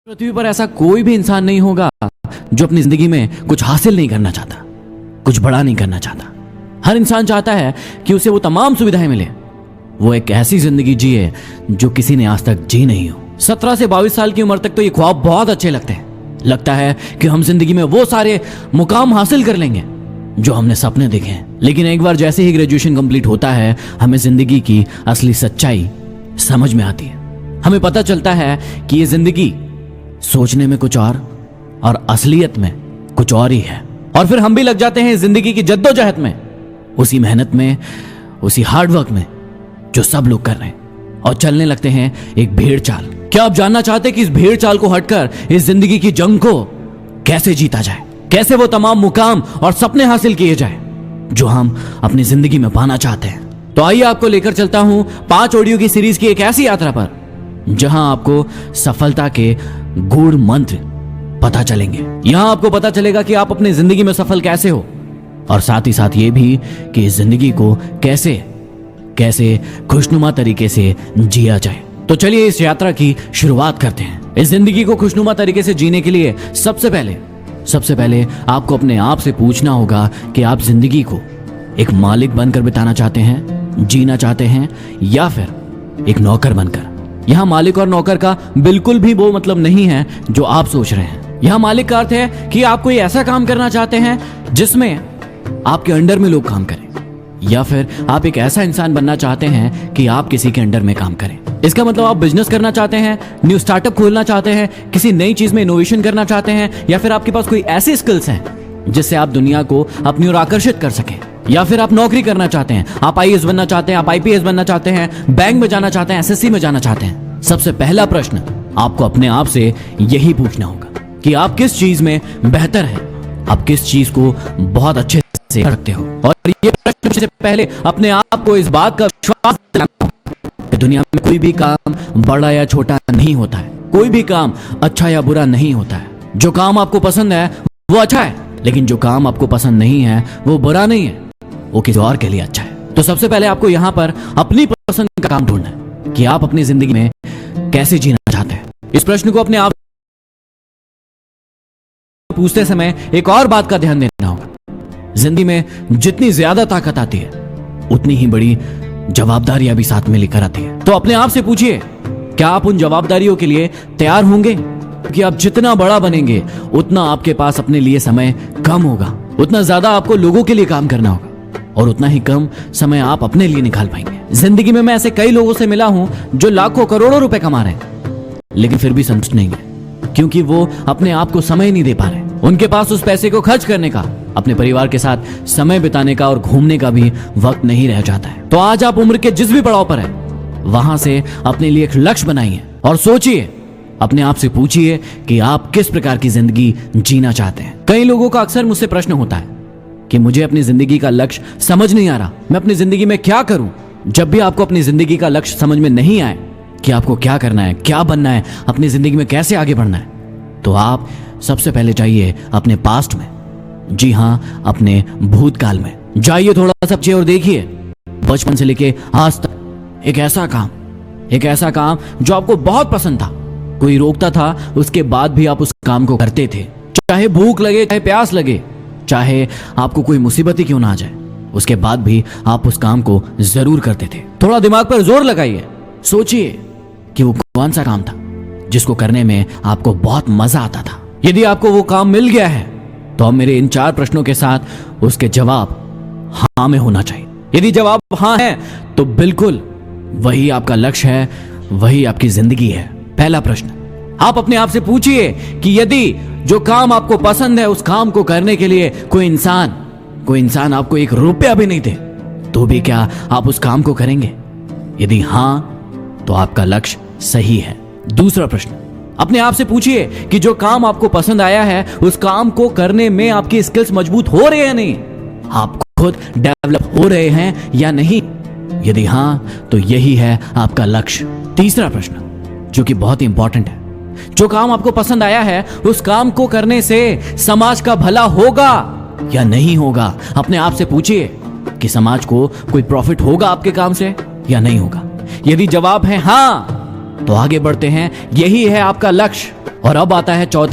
पृथ्वी पर ऐसा कोई भी इंसान नहीं होगा जो अपनी जिंदगी में कुछ हासिल नहीं करना चाहता, कुछ बड़ा नहीं करना चाहता। हर इंसान चाहता है कि उसे वो तमाम सुविधाएं मिले, वो एक ऐसी जिंदगी जिए जो किसी ने आज तक जी नहीं हो। 17 से 22 साल की उम्र तक तो ये ख्वाब बहुत अच्छे लगते हैं। लगता है कि हम जिंदगी में वो सारे मुकाम हासिल कर लेंगे जो हमने सपने देखे हैं। लेकिन एक बार जैसे ही ग्रेजुएशन कंप्लीट होता है, हमें जिंदगी की असली सच्चाई समझ में आती है। हमें पता चलता है कि ये जिंदगी सोचने में कुछ और असलियत में कुछ और ही है। और फिर हम भी लग जाते हैं जिंदगी की जद्दोजहद में, उसी मेहनत में, उसी हार्डवर्क में जो सब लोग कर रहे हैं, और चलने लगते हैं एक भेड़ चाल। क्या आप जानना चाहते हैं कि इस भेड़ चाल को हटकर इस जिंदगी की जंग को कैसे जीता जाए, कैसे वो तमाम मुकाम और सपने हासिल किए जाए जो हम अपनी जिंदगी में पाना चाहते हैं? तो आइए आपको लेकर चलता हूं 5 ऑडियो की सीरीज की एक ऐसी यात्रा पर जहां आपको सफलता के गूढ़ मंत्र पता चलेंगे। यहां आपको पता चलेगा कि आप अपनी जिंदगी में सफल कैसे हो, और साथ ही साथ ये भी कि इस जिंदगी को कैसे खुशनुमा तरीके से जिया जाए। तो चलिए इस यात्रा की शुरुआत करते हैं। इस जिंदगी को खुशनुमा तरीके से जीने के लिए सबसे पहले आपको अपने आप से पूछना होगा कि आप जिंदगी को एक मालिक बनकर बिताना चाहते हैं, जीना चाहते हैं, या फिर एक नौकर बनकर। यहां मालिक और नौकर का बिल्कुल भी वो मतलब नहीं है जो आप सोच रहे हैं। यहां मालिक का अर्थ है कि आप कोई ऐसा काम करना चाहते हैं जिसमें आपके अंडर में लोग काम करें, या फिर आप एक ऐसा इंसान बनना चाहते हैं कि आप किसी के अंडर में काम करें। इसका मतलब आप बिजनेस करना चाहते हैं, न्यू स्टार्टअप खोलना चाहते हैं, किसी नई चीज में इनोवेशन करना चाहते हैं, या फिर आपके पास कोई ऐसी स्किल्स हैं जिससे आप दुनिया को अपनी ओर आकर्षित कर सकें। या फिर आप नौकरी करना चाहते हैं, आप आईएएस बनना चाहते हैं, आप आईपीएस बनना चाहते हैं, बैंक में जाना चाहते हैं, एसएससी में जाना चाहते हैं। सबसे पहला प्रश्न आपको अपने आप से यही पूछना होगा कि आप किस चीज में बेहतर हैं, आप किस चीज को बहुत अच्छे से रखते हो। और ये प्रश्न से पहले अपने आप को इस बात का विश्वास दिलाना कि दुनिया में कोई भी काम बड़ा या छोटा नहीं होता है, कोई भी काम अच्छा या बुरा नहीं होता है। जो काम आपको पसंद है वो अच्छा है, लेकिन जो काम आपको पसंद नहीं है वो बुरा नहीं है, वो किसी और के लिए अच्छा है। तो सबसे पहले आपको यहां पर अपनी पसंद का काम ढूंढना है कि आप अपनी जिंदगी में कैसे जीना चाहते हैं। इस प्रश्न को अपने आप पूछते समय एक और बात का ध्यान देना होगा। जिंदगी में जितनी ज्यादा ताकत आती है, उतनी ही बड़ी जवाबदारियां भी साथ में लेकर आती है। तो अपने आप से पूछिए, क्या आप उन जवाबदारियों के लिए तैयार होंगे? कि आप जितना बड़ा बनेंगे उतना आपके पास अपने लिए समय कम होगा, उतना ज्यादा आपको लोगों के लिए काम करना होगा, और उतना ही कम समय आप अपने लिए निकाल पाएंगे। जिंदगी में मैं ऐसे कई लोगों से मिला हूं जो लाखों करोड़ों रुपए कमा रहे हैं, लेकिन फिर भी संतुष्ट नहीं है, क्योंकि वो अपने आप को समय नहीं दे पा रहे। उनके पास उस पैसे को खर्च करने का, अपने परिवार के साथ समय बिताने का और घूमने का भी वक्त नहीं रह जाता है। तो आज आप उम्र के जिस भी पड़ाव पर है, वहां से अपने लिए एक लक्ष्य बनाइए और सोचिए, अपने आप से पूछिए कि आप किस प्रकार की जिंदगी जीना चाहते हैं। कई लोगों का अक्सर मुझसे प्रश्न होता है कि मुझे अपनी जिंदगी का लक्ष्य समझ नहीं आ रहा, मैं अपनी जिंदगी में क्या करूं? जब भी आपको अपनी जिंदगी का लक्ष्य समझ में नहीं आए कि आपको क्या करना है, क्या बनना है, अपनी जिंदगी में कैसे आगे बढ़ना है, तो आप सबसे पहले जाइए अपने पास्ट में, जी हां, अपने भूतकाल में जाइए। थोड़ा सा पीछे और देखिए, बचपन से लेके आज तक एक ऐसा काम जो आपको बहुत पसंद था, कोई रोकता था, उसके बाद भी आप उस काम को करते थे, चाहे भूख लगे, चाहे प्यास लगे, चाहे आपको कोई मुसीबत ही क्यों ना आ जाए, उसके बाद भी आप उस काम को जरूर करते थे। थोड़ा दिमाग पर जोर लगाइए, सोचिए कि वो कौन सा काम था जिसको करने में आपको बहुत मजा आता था। यदि आपको वो काम मिल गया है तो अब मेरे इन 4 प्रश्नों के साथ उसके जवाब हां में होना चाहिए। यदि जवाब हां है तो बिल्कुल वही आपका लक्ष्य है, वही आपकी जिंदगी है। पहला प्रश्न, आप अपने आप से पूछिए कि यदि जो काम आपको पसंद है, उस काम को करने के लिए कोई इंसान आपको 1 रुपया भी नहीं दे, तो भी क्या आप उस काम को करेंगे? यदि हां, तो आपका लक्ष्य सही है। दूसरा प्रश्न, अपने आप से पूछिए कि जो काम आपको पसंद आया है, उस काम को करने में आपकी स्किल्स मजबूत हो रहे हैं नहीं, आप खुद डेवलप हो रहे हैं या नहीं? यदि हां, तो यही है आपका लक्ष्य। तीसरा प्रश्न, जो कि बहुत ही इंपॉर्टेंट है, जो काम आपको पसंद आया है, उस काम को करने से समाज का भला होगा या नहीं होगा? अपने आप से पूछिए कि समाज को कोई प्रॉफिट होगा आपके काम से या नहीं होगा। यदि जवाब है हां, तो आगे बढ़ते हैं, यही है आपका लक्ष्य। और अब आता है चौथा